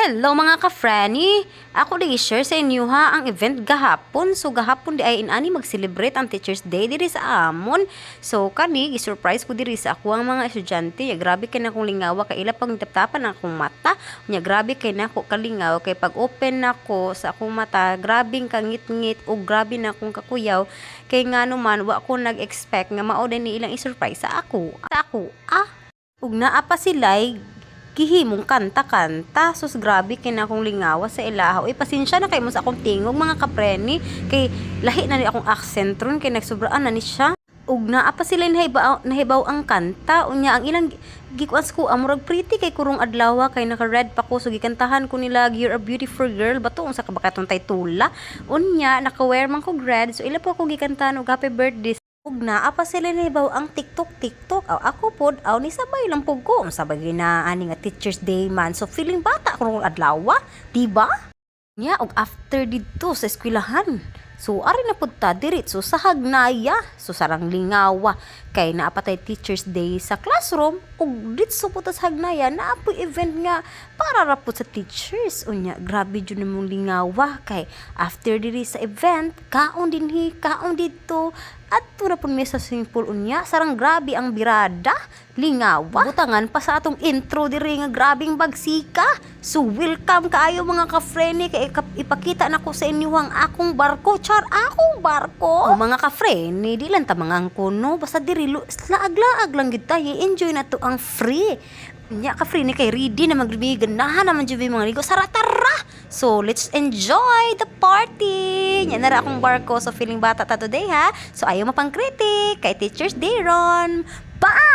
Hello mga ka-Franny! Ako di share sa inyo ha ang event gahapon. So gahapon di ay inani mag-celebrate ang Teacher's Day diri sa amon. So kani gi-surprise ko diri sa ako ang mga estudyante. Ya grabe kay na akong lingawa kay ila pang taptapan ang akong mata. Nya grabe kay na ako kalingaw kay pag open nako sa akong mata, grabing kangit-ngit o grabe na akong kakuyaw kay ngano man wa ko nag-expect nga mao din ni ilang i-surprise sa ako. Ug naa pa sila'y gihimong kanta-kanta. Sus grabe kay na akong lingawa sa ilaha. Uy, pasensya na kay mo sa akong tingog mga kapreni. Kay lahi na ni akong accent ron kay nagsobraan na ni siya. Ug naa pa sila nahibaw ang kanta. Unya ang ilang gikuas ko amurag pretty kay kurong adlaw kay naka-red pa ko so gikantahan ko nila You're a Beautiful Girl bato unsa ka bakatong taytula. Unya naka-wear man ko red so ila po ako gikantahan og happy birthday. Ug naa pa sila nahibaw ang TikTok. Ako pod ni sabay lang pug ko sabay ginaani nga Teacher's Day man. So feeling bata ko adlaw, di ba? Nya og after didto sa eskwelahan. So ari na pud ta diretso sa Hagnaya. So sarang lingawa kay naa pa tay Teacher's Day sa classroom ug ditso pud sa Hagnaya naa po event nga para ra pud sa teachers. Unya grabe jud nimong lingawa kay after diri sa event kaon dinhi kaon dito at tura pun may sa swimming pool unya sarang grabe ang birada lingawa butangan pa sa atong intro diri nga grabing bagsika. So welcome kaayo mga ka-friendly kay ipakita nako sa inyo ang akong barko akong barko. O mga ka-friendly di lang ta mga kuno basta diri laag-laag lang gid tayo enjoy na to ang free. Nya ka-friendly kay ready na magbiganahan naman jud mga ligo tara. So let's enjoy the party. Nya nara akong barko so feeling bata ta today ha. So ayaw mapang kritik kay Teacher's Day ron. Bye!